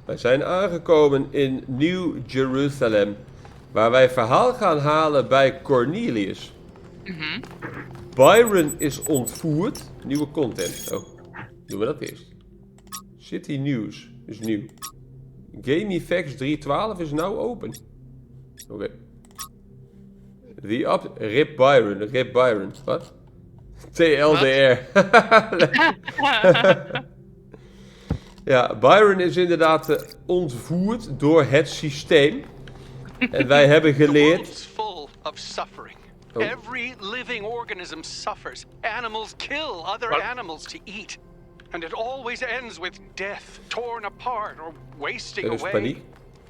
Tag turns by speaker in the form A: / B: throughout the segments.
A: Wij zijn aangekomen in New Jerusalem, waar wij verhaal gaan halen bij Cornelius. Byron is ontvoerd. Nieuwe content. Oh, doen we dat eerst. City News is nieuw. Game Effects 312 is nou open. Oké. Rip Byron. Wat? TLDR. Ja, Byron is inderdaad ontvoerd door het systeem. En wij hebben geleerd...
B: Full of suffering.
A: Oh.
B: Every living organism suffers. Animals kill other animals to eat. And it always ends with death, torn apart or wasting
A: Er is
B: away.
A: paniek.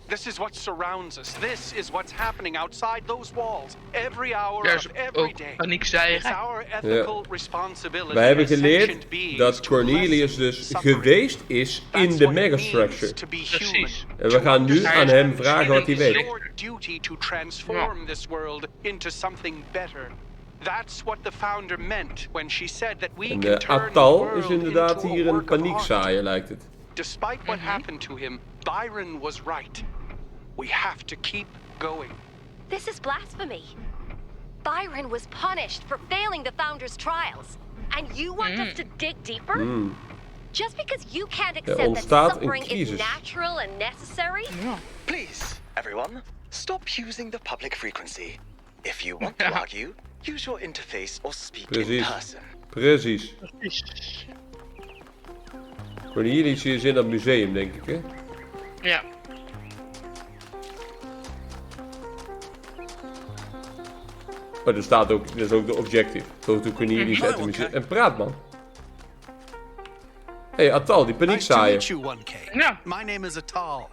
B: This is what surrounds us. This is what's happening outside those walls. Every hour
C: Er
B: of
C: is
B: every
C: ook
B: day.
C: paniekzaaien.
B: It's our ethical responsibility.
A: Wij hebben
B: as
A: geleerd
B: sentient beings
A: dat
B: to
A: Cornelius
B: lessen
A: dus
B: suffering.
A: geweest is in
B: That's
A: de
B: what it
A: Megastructure.
B: means to be human.
C: Precies.
A: En we gaan nu aan hem vragen wat hij weet.
B: Your duty to transform this world into something better. That's what the founder meant when she said that we
A: En
B: can turn the
A: Atal is
B: world
A: inderdaad
B: into a
A: hier een
B: work of art.
A: paniekzaaier, lijkt het.
B: Despite what happened to him, Byron was right. We have to keep going.
D: This is blasphemy. Byron was punished for failing the Founder's trials. And you want us to dig deeper? Just because you can't accept that
A: ontstaat een
D: suffering is
A: crisis.
D: natural and necessary?
E: Please, everyone, stop using the public frequency. If you want to argue, use your interface or speak in
A: Precies.
E: person.
A: Precies. Cornelius is in dat museum, denk ik, hè?
C: Ja.
A: Oh, er staat ook, dat is ook de objective. Go to Cornelius at the museum. En praat, man. Hé, hey, Atal, die
B: Nice to
A: paniekzaaier.
B: meet you, 1K.
C: Ja.
B: My name is Atal.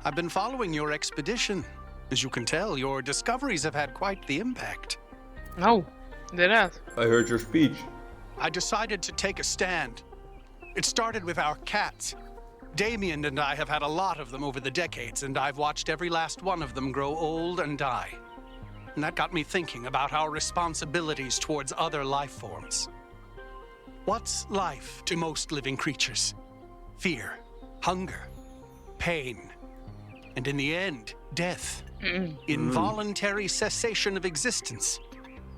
B: I've been following your expedition. As you can tell, your discoveries have had quite the impact.
C: Nou, inderdaad.
A: I heard your speech.
B: I decided to take a stand. It started with our cats. Damien and I have had a lot of them over the decades, and I've watched every last one of them grow old and die. And that got me thinking about our responsibilities towards other life forms. What's life to most living creatures? Fear, hunger, pain, and in the end, death. Involuntary cessation of existence.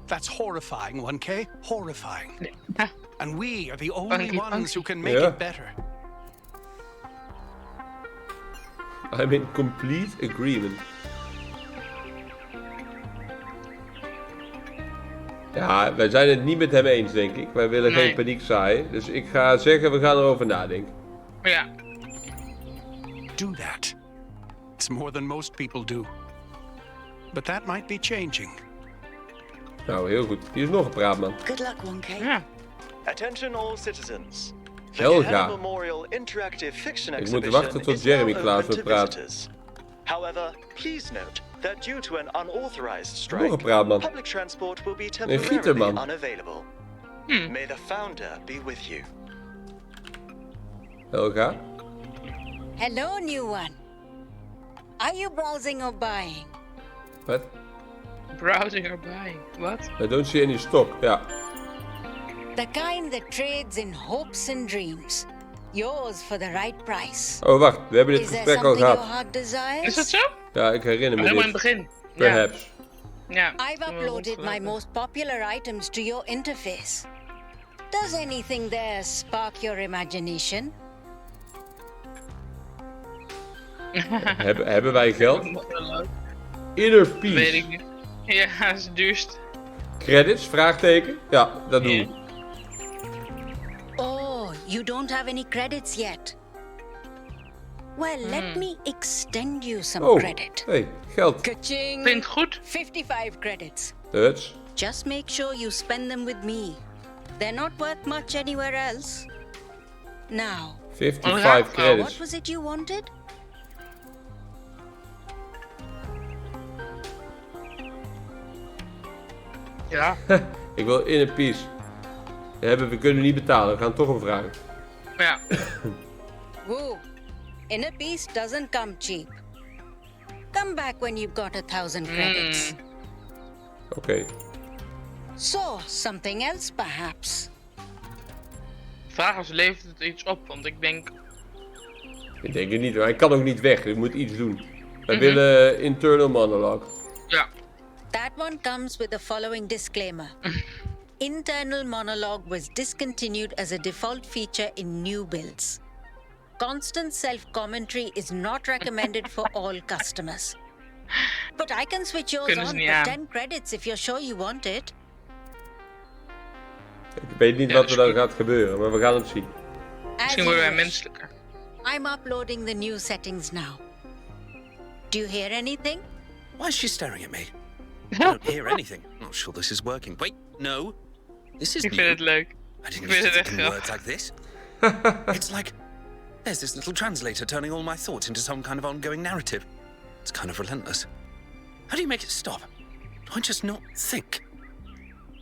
B: That's horrifying, 1K. Horrifying. And we are the only ones who can make
A: Yeah.
B: it better.
A: I'm in complete agreement. Ja, wij zijn het niet met hem eens, denk ik. Wij willen
C: Nee.
A: geen paniek zaaien. Dus ik ga zeggen, we gaan erover nadenken.
C: Ja.
B: Do that. It's more than most people do. But that might be changing.
A: Nou, heel goed. Hier is nog een praatman.
E: Good luck, 1K.
C: Ja.
E: Attention all citizens. The
A: Helga.
E: Gehenna Memorial Interactive Fiction
A: Ik moet
E: Exhibition
A: wachten tot
E: is
A: Jeremy
E: now
A: klaar is
E: open
A: met
E: to
A: praten.
E: visitors. However, please note that due to an unauthorized
A: Nog een
E: strike,
A: praatman.
E: public transport will be
A: gieterman.
E: temporarily unavailable. May the founder be with you.
A: Helga?
F: Hello, new one. Are you browsing or buying?
A: Wat?
C: Browsing or buying. Wat?
A: I don't see any stock. Ja.
F: The kind that trades in hopes and dreams. Yours for the right price.
A: Oh, wacht. We hebben dit
F: Is there
A: gesprek al
F: something your
A: gehad.
F: heart desires?
C: Is dat zo?
A: Ja, ik herinner me
C: Helemaal in
A: dit.
C: het begin.
A: Perhaps.
C: Ja.
F: I've uploaded my most popular items to your interface. Does anything there spark your imagination?
A: Hebben wij geld? Inner
C: Weet
A: Peace.
C: ik niet. Ja, dat is het duurst.
A: Credits? Vraagteken? Ja, dat doen we.
F: Oh, you don't have any credits yet. Well, let me extend you some
A: Oh,
F: credit.
A: hey, geld.
F: Ka-ching!
C: Vind het goed?
F: 55 credits.
A: Huts.
F: Just make sure you spend them with me. They're not worth much anywhere else. Now,
A: 55
F: what
A: credits.
F: was it you wanted?
C: Ja.
A: Ik wil Inner Peace. We kunnen niet betalen. We gaan toch een vragen.
C: Ja.
F: Woo! Inner peace doesn't come cheap. Come back when you've got 1,000 credits.
A: Oké.
F: So, something else perhaps.
C: De vraag is, levert het iets op? Want ik denk...
A: Ik denk het niet, maar hij kan ook niet weg. Hij moet iets doen. Wij willen internal monologue.
C: Ja.
F: That one comes with the following disclaimer. Internal monologue was discontinued as a default feature in new builds. Constant self-commentary is not recommended for all customers. But I can switch yours
C: Kunnen ze
F: on
C: niet
F: for
C: aan.
F: 10 credits if you're sure you want it.
A: Ik weet niet
C: Ja,
A: wat
C: dat
A: er
C: is
A: dan
C: goed.
A: gaat gebeuren, maar we gaan het zien.
F: As
C: Misschien
F: you
C: worden wij
F: wish.
C: menselijker.
F: I'm uploading the new settings now. Do you hear anything?
G: Why is she staring at me? I don't hear anything. I'm not sure this is working. Wait, no. This is
C: Ik
G: new.
C: vind het leuk.
G: I didn't
C: ik vind
G: used to
C: het
G: think
C: echt
G: in words like this. It's like there's this little translator turning all my thoughts into some kind of ongoing narrative. It's kind of relentless. How do you make it stop? Do I just not think?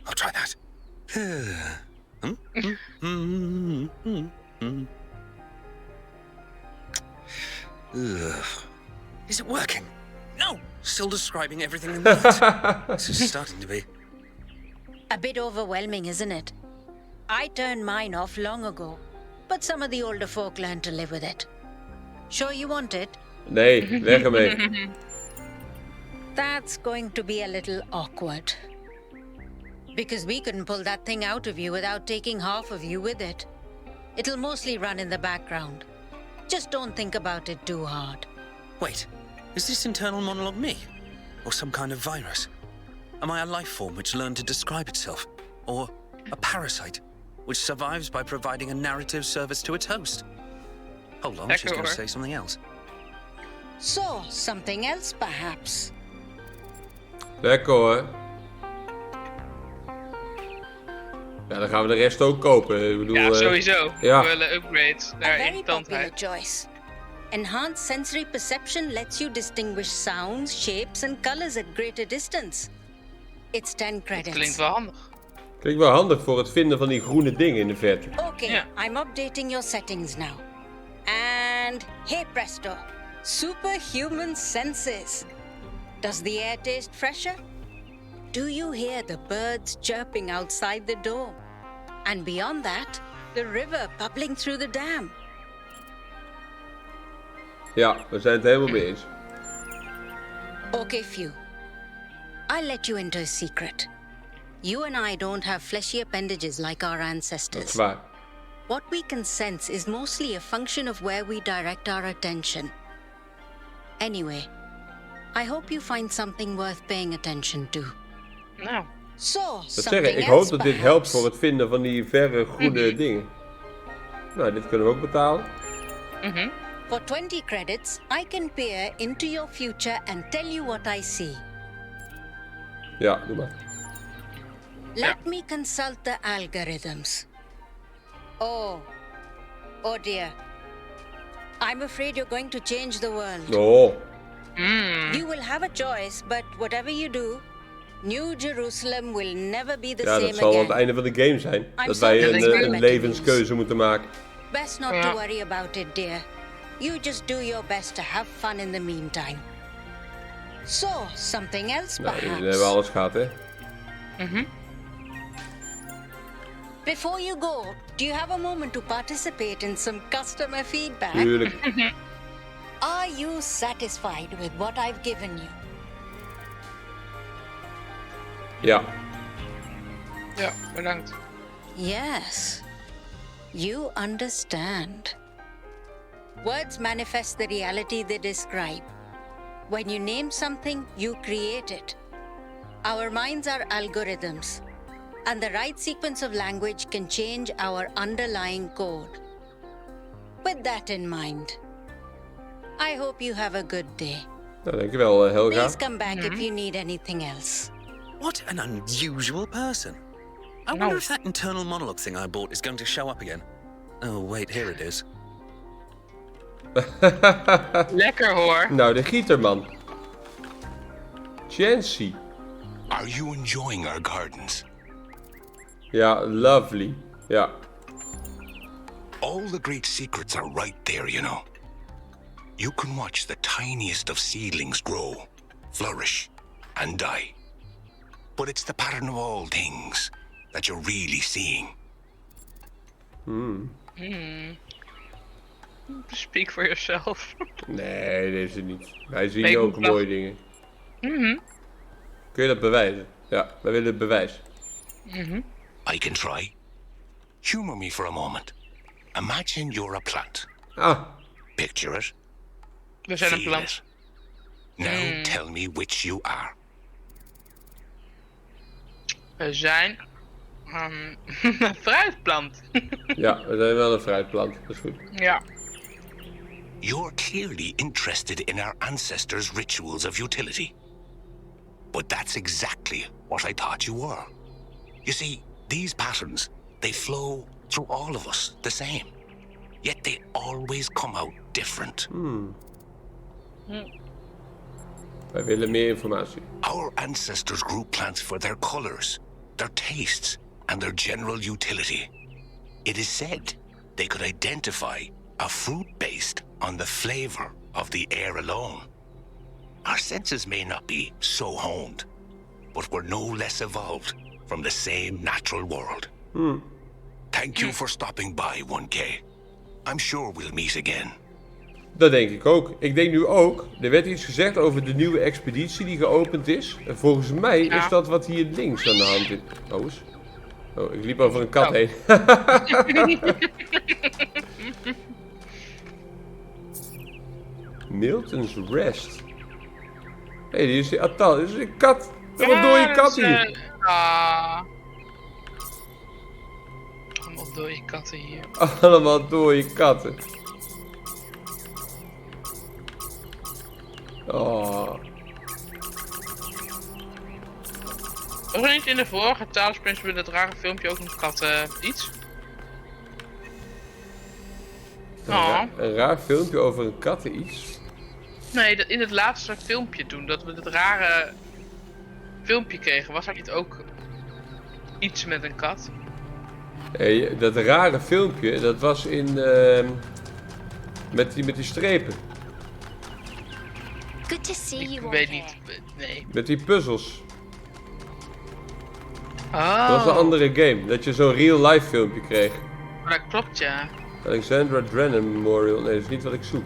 G: I'll try that. Ugh. Is it working? No! Still describing everything in words. This is starting to be.
F: A bit overwhelming, isn't it? I turned mine off long ago, but some of the older folk learned to live with it. Sure you want it?
A: Nee, weg ermee.
F: That's going to be a little awkward. Because we couldn't pull that thing out of you without taking half of you with it. It'll mostly run in the background. Just don't think about it too hard.
G: Wait, is this internal monologue me? Or some kind of virus? Am I a life form which learned to describe itself? Or a parasite which survives by providing a narrative service to its host? Hold on, she's going to say something else.
F: So, something else perhaps?
A: Lekker hoor. Ja, dan gaan we de rest ook kopen. Ik bedoel,
C: Ja, sowieso.
A: ja.
C: We willen upgrades
F: A
C: naar
F: very popular
C: irritantheid.
F: choice. Enhanced sensory perception lets you distinguish sounds, shapes, and colors at greater distance. It's 10 credits.
C: Klinkt wel handig.
A: Klinkt wel handig voor het vinden van die groene dingen in de verte.
F: Okay,
C: Yeah.
F: I'm updating your settings now. And hey presto, superhuman senses. Does the air taste fresher? Do you hear the birds chirping outside the door? And beyond that, the river bubbling through the dam.
A: Ja, we zijn het helemaal mee eens.
F: Okay, few. I'll let you into a secret. You and I don't have fleshy appendages like our
A: Dat is
F: ancestors.
A: waar.
F: What we can sense is mostly a function of where we direct our attention. Anyway, I hope you find something worth paying attention to.
C: Nou,
F: So,
A: Dat
F: something
A: zeggen, ik
F: else
A: hoop dat dit helpt
F: perhaps?
A: voor het vinden van die verre groene dingen. Nou, dit kunnen we ook betalen.
F: For 20 credits, I can peer into your future and tell you what I see.
A: Ja, doe maar.
F: Let me consult the algorithms. Oh dear. I'm afraid you're going to change the world.
A: Oh,
F: You will have a choice, but whatever you do, New Jerusalem will never be the
A: ja,
F: same
A: dat zal aan het
F: again.
A: einde van de game zijn.
F: I'm
A: Dat wij
F: sorry,
C: dat
A: een,
C: ik
A: een
F: ben
A: levenskeuze moeten maken.
F: Best not to worry about it, dear. You just do your best to have fun in the meantime. So, something else
A: Nou, dan
F: perhaps?
A: hebben we alles gehad, hè.
F: Before you go, do you have a moment to participate in some customer feedback?
A: Tuurlijk.
F: Are you satisfied with what I've given you?
A: Ja.
C: ja, bedankt.
F: Yes. You understand. Words manifest the reality they describe. When you name something, you create it. Our minds are algorithms, and the right sequence of language can change our underlying code. With that in mind, I hope you have a good day.
A: Nou, dankjewel, Helga.
F: Please come back if you need anything else.
G: What an unusual person. I wonder if that internal monologue thing I bought is going to show up again. Oh, wait, here it is.
C: Lekker hoor.
A: Nou, de gieterman. Chancy.
H: Are you enjoying our gardens?
A: Ja, lovely. Ja.
H: All the great secrets are right there, you know. You can watch the tiniest of seedlings grow, flourish, and die. But it's the pattern of all things that you're really seeing.
C: Speak for yourself.
A: Nee, deze niet. Wij zien
C: Nee,
A: ook
C: goed,
A: mooie dingen.
C: Mhm.
A: Kun je dat bewijzen? Ja, wij willen het bewijs.
C: Mhm.
H: I can try. Humor me for a moment. Imagine you're a plant.
A: Ah,
H: Picture it.
C: We zijn een
H: Feel
C: plant.
H: it. Now tell me which you are.
C: We zijn een fruitplant.
A: ja, we zijn wel een fruitplant. Dat is goed.
C: Ja.
H: You're clearly interested in our ancestors' rituals of utility. But that's exactly what I thought you were. You see, these patterns, they flow through all of us the same. Yet they always come out different.
A: Wij willen meer informatie.
H: Our ancestors grew plants for their colors, their tastes, and their general utility. It is said they could identify a fruit based on the flavor of the air alone. Our senses may not be so honed, but we're no less evolved from the same natural world. Thank you for stopping by, 1K. I'm sure we'll meet again.
A: Dat denk ik ook. Ik denk nu ook, er werd iets gezegd over de nieuwe expeditie die geopend is. En volgens mij is dat wat hier links aan de hand is. Oh, ik liep over een kat heen. Milton's Rest. Hé, die is die Atal. Dit is een kat. Wat doe je kat hier?
C: Allemaal dode katten hier.
A: Allemaal dode katten. Oh.
C: Was er niet in de vorige Talos met dat rare filmpje ook een kat iets?
A: Een raar filmpje over een katten iets.
C: Nee, in het laatste filmpje toen, dat we dat rare filmpje kregen, was er niet ook iets met een kat?
A: Hey, dat rare filmpje, dat was in met die strepen.
D: Good to see
C: Ik
D: you
C: weet
D: all
C: niet, nee.
A: Met die puzzels.
C: Oh,
A: Dat was een andere game, dat je zo'n real life filmpje kreeg.
C: maar dat klopt ja.
A: Alexandra Drennan Memorial, nee dat is niet wat ik zoek.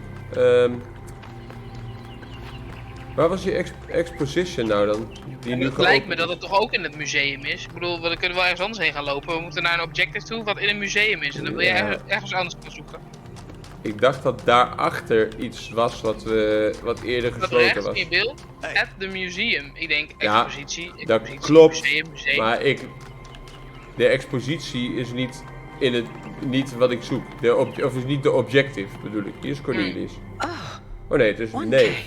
A: Waar was die exposition nou dan? Die nu
C: Het lijkt me
A: geopend
C: dat het toch ook in het museum is. Ik bedoel, we kunnen wel ergens anders heen gaan lopen. We moeten naar een objective toe wat in een museum is. En dan wil je
A: Ja.
C: ergens anders gaan zoeken.
A: Ik dacht dat daarachter iets was wat eerder
C: Dat
A: gesloten
C: rechts
A: was.
C: in beeld, at the museum. Ik denk
A: Ja,
C: expositie,
A: dat
C: expositie,
A: klopt.
C: museum.
A: Maar de expositie is niet wat ik zoek. Of is niet de objective, bedoel ik. Hier is Cornelius. Oh nee, het is
F: One
A: nee.
F: K,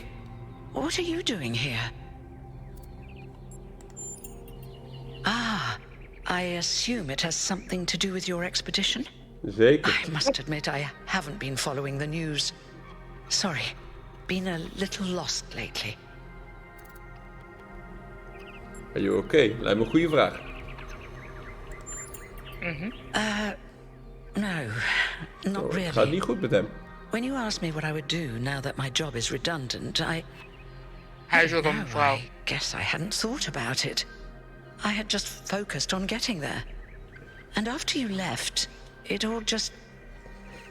F: what are you doing here? Ah, I assume it has something to do with your expedition?
A: Zeker.
F: I must admit I haven't been following the news. Sorry, been a little lost lately.
A: Are you okay? Lijkt me een goede vraag.
F: No, not
A: Het gaat
F: really.
A: niet goed met hem.
F: When you asked me what I would do now that my job is redundant,
C: Hij is ook
F: no,
C: een vrouw.
F: I guess I hadn't thought about it. I had just focused on getting there. And after you left, it all just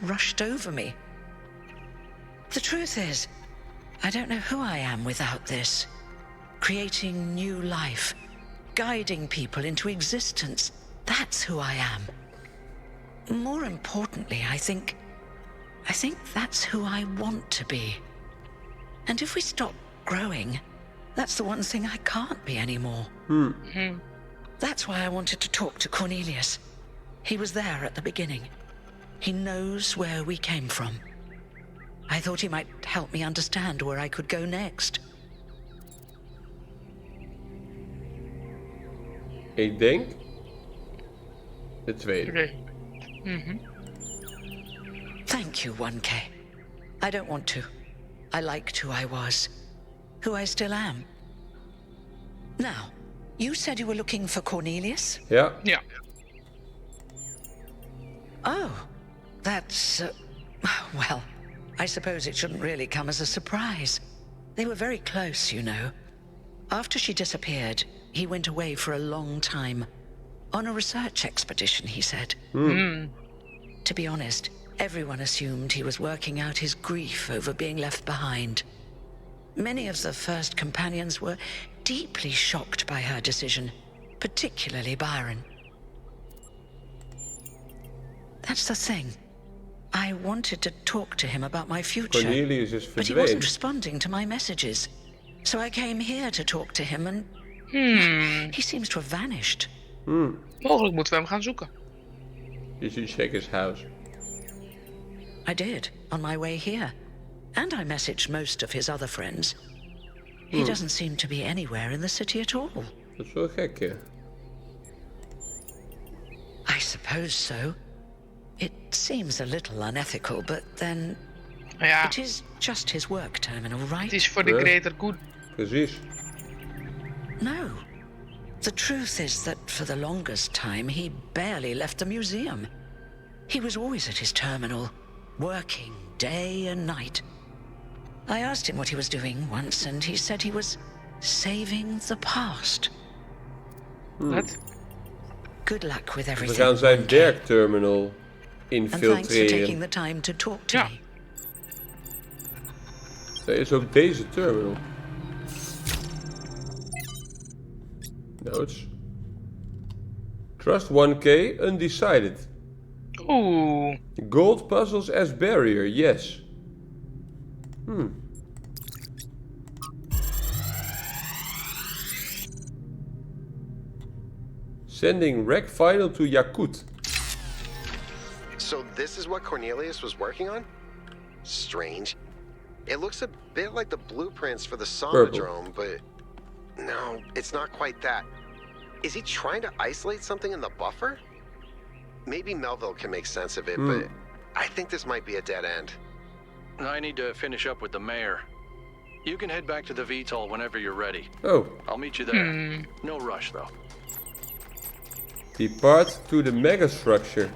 F: rushed over me. The truth is, I don't know who I am without this. Creating new life, guiding people into existence. That's who I am. More importantly, I think that's who I want to be. And if we stop growing, that's the one thing I can't be anymore. That's why I wanted to talk to Cornelius. He was there at the beginning. He knows where we came from. I thought he might help me understand where I could go next.
A: Ik denk de tweede.
F: Thank you, 1K. I don't want to. I liked who I was. Who I still am. Now, you said you were looking for Cornelius?
A: Ja.
C: Ja.
F: Oh, that's... well, I suppose it shouldn't really come as a surprise. They were very close, you know. After she disappeared, he went away for a long time. On a research expedition, he said. To be honest,
I: Everyone assumed he was working out his grief over being left behind. Many of the first companions were deeply shocked by her decision, particularly Byron. That's the thing. I wanted to talk to him about my future,
A: Cornelius is
I: but he wasn't
A: verdwenen.
I: responding to my messages. So I came here to talk to him and he seems to have vanished.
C: Mogelijk moeten we hem gaan zoeken.
A: You should check his house.
I: I did, on my way here. And I messaged most of his other friends. He doesn't seem to be anywhere in the city at all.
A: Dat is wel gek, ja.
I: I suppose so. It seems a little unethical, but then
C: Ja,
I: it is just his work terminal,
C: het
I: right?
C: is voor de
A: Ja.
C: greater good.
A: Precies.
I: No. The truth is that for the longest time, he barely left the museum. He was always at his terminal, working day and night. I asked him what he was doing once, and he said he was saving the past.
C: Wat?
I: Good luck with
A: We
I: everything.
A: gaan zijn
I: 1K.
A: werkterminal
I: And thanks for taking
A: infiltreren.
I: the time to talk to
C: Ja.
I: me.
A: Er is ook deze terminal. Notes. Trust 1K undecided.
C: Oeh.
A: Gold puzzles as barrier, yes. Sending wreck final to Yakut.
J: So this is what Cornelius was working on? Strange. It looks a bit like the blueprints for the Somnodrome, but no, it's not quite that. Is he trying to isolate something in the buffer? Maybe Melville can make sense of it, but I think this might be a dead end.
K: I need to finish up with the mayor. You can head back to the VTOL whenever you're ready.
A: Oh,
K: I'll meet you there. No rush, though.
A: depart to the Megastructure.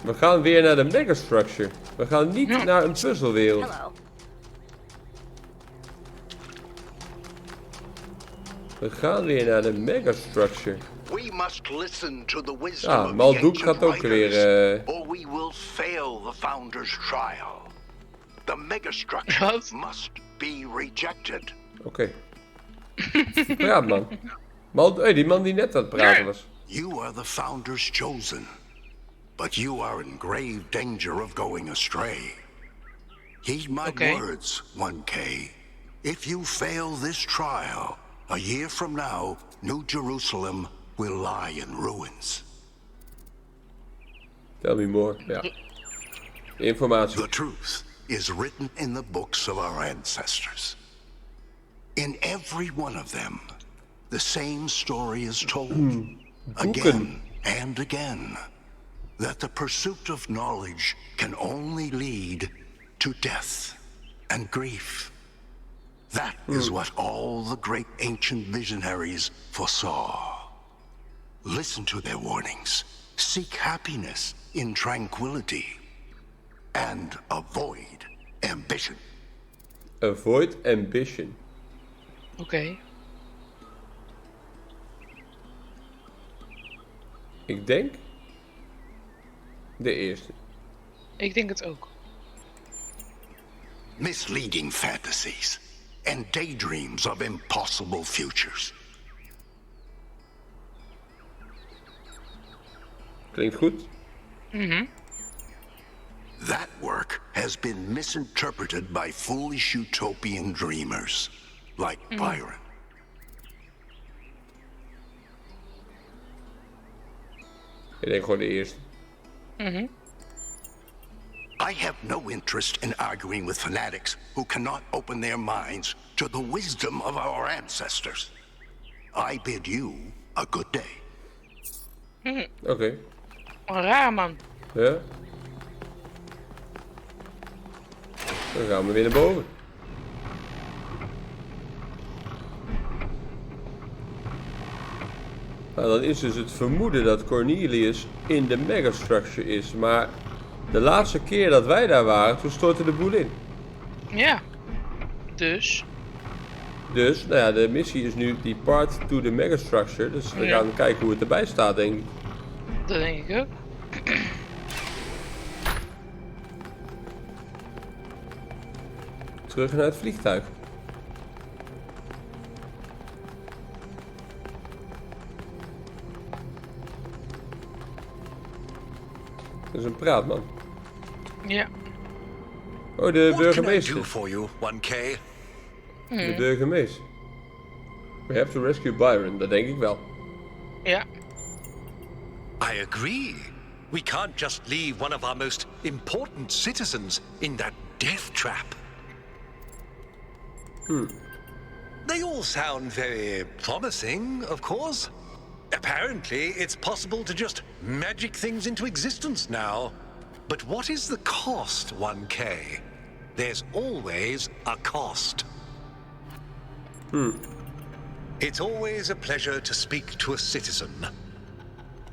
A: We gaan weer naar de Megastructure. We gaan niet naar een puzzelwereld.
D: Hello.
A: We gaan weer naar de Megastructure.
H: We must listen to the wisdom
A: Ah,
H: of the
A: Maldouk
H: ancient
A: gaat ook weer...
H: writers, or we will fail the Founder's trial. The megastructure
C: Wat?
H: must be rejected.
A: Oké. Praat, man. Hey, die man die net aan het praten was.
H: You are the Founder's chosen, but you are in grave danger of going astray. Heed my words, 1K. If you fail this trial, a year from now, New Jerusalem will lie in ruins.
A: Tell me more. Ja. Informatie.
H: The truth is written in the books of our ancestors. In every one of them, the same story is told, again and again, that the pursuit of knowledge can only lead to death and grief. That is what all the great ancient visionaries foresaw. Listen to their warnings. Seek happiness in tranquility. And avoid ambition.
A: Avoid ambition.
C: Oké.
A: Ik denk... de eerste.
C: Ik denk het ook.
H: Misleading fantasies and daydreams of impossible futures.
A: Klinkt goed.
H: That work has been misinterpreted by foolish utopian dreamers, like Byron.
A: Ik denk gewoon de eerste.
H: I have no interest in arguing with fanatics who cannot open their minds to the wisdom of our ancestors. I bid you a good day.
A: Oké.
C: Raar, man.
A: Ja. Dan gaan we weer naar boven. Nou, dan is dus het vermoeden dat Cornelius in de Megastructure is. Maar de laatste keer dat wij daar waren, toen stortte de boel in.
C: Ja. Dus.
A: Dus, nou ja, de missie is nu depart to the Megastructure. Dus we gaan kijken hoe het erbij staat, denk ik.
C: Dat denk ik ook.
A: Terug naar het vliegtuig. Dat is een praatman.
C: Ja.
A: Oh, de
H: What can I
A: burgemeester.
H: do for you, 1K?
A: De burgemeester. We have to rescue Byron, dat denk ik wel.
C: Ja.
H: I agree. We can't just leave one of our most important citizens in that death trap. They all sound very promising, of course. Apparently, it's possible to just magic things into existence now. But what is the cost, 1K? There's always a cost. It's always a pleasure to speak to a citizen.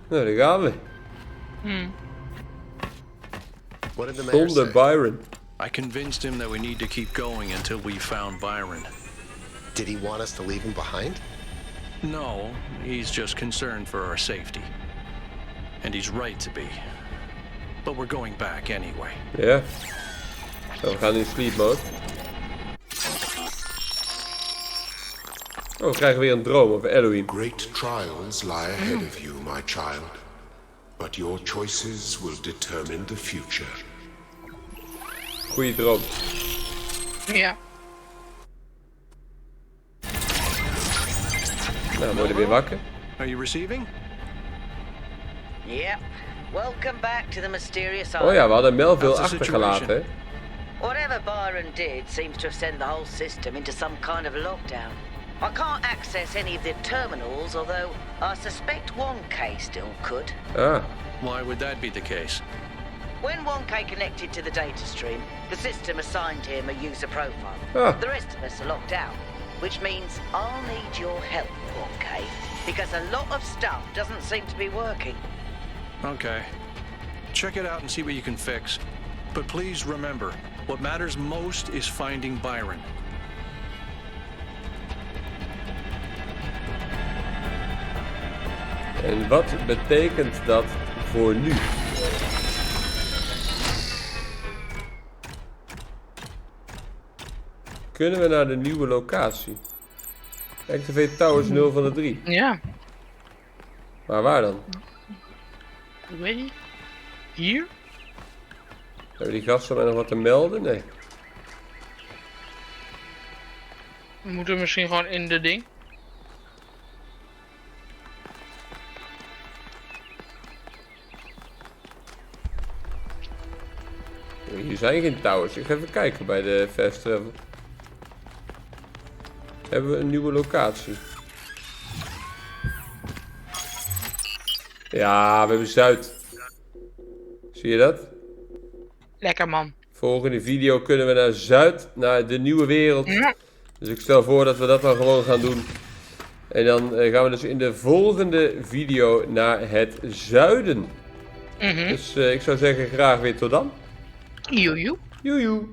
A: Nou, daar gaan we.
J: What did the mayor
A: Zonder
J: say?
A: Byron.
K: I convinced him that we need to keep going until we found Byron.
J: Did he want us to leave him behind?
K: No, he's just concerned for our safety. And he's right to be. But we're going back anyway.
A: Ja. Nou, we gaan in sleep mode. Oh, we krijgen weer een droom over Elohim.
L: Great trials lie ahead of you, my child. But your choices will determine the future.
A: Goeie droom.
C: Ja.
A: Nou, we worden weer wakker.
K: Are you receiving?
I: Yep. Welcome back to the mysterious island.
A: Oh ja, we hadden Melville
K: How's the
A: achtergelaten, hè?
I: Whatever Byron did seems to have sent the whole system into some kind of lockdown. I can't access any of the terminals, although I suspect 1K still could.
A: Ah,
K: Why would that be the case?
I: When 1K connected to the data stream, the system assigned him a user profile.
A: Ah.
I: The rest of us are locked out, which means I'll need your help, 1K, because a lot of stuff doesn't seem to be working.
K: Okay. Check it out and see what you can fix. But please remember, what matters most is finding Byron.
A: en wat betekent dat voor nu? Kunnen we naar de nieuwe locatie? Activate Towers 0 van de 3.
C: Ja.
A: Maar waar dan?
C: Ik weet niet. Hier?
A: Hebben die gasten mij nog wat te melden? Nee.
C: We moeten misschien gewoon in de ding.
A: Hier zijn geen towers. Ik ga even kijken bij de fast travel. Hebben we een nieuwe locatie? Ja, we hebben Zuid. Zie je dat?
C: Lekker man.
A: Volgende video kunnen we naar Zuid, naar de nieuwe wereld.
C: Ja.
A: Dus ik stel voor dat we dat dan gewoon gaan doen. En dan gaan we dus in de volgende video naar het zuiden. Dus ik zou zeggen graag weer tot dan.
C: Joejoe.
A: Joejoe.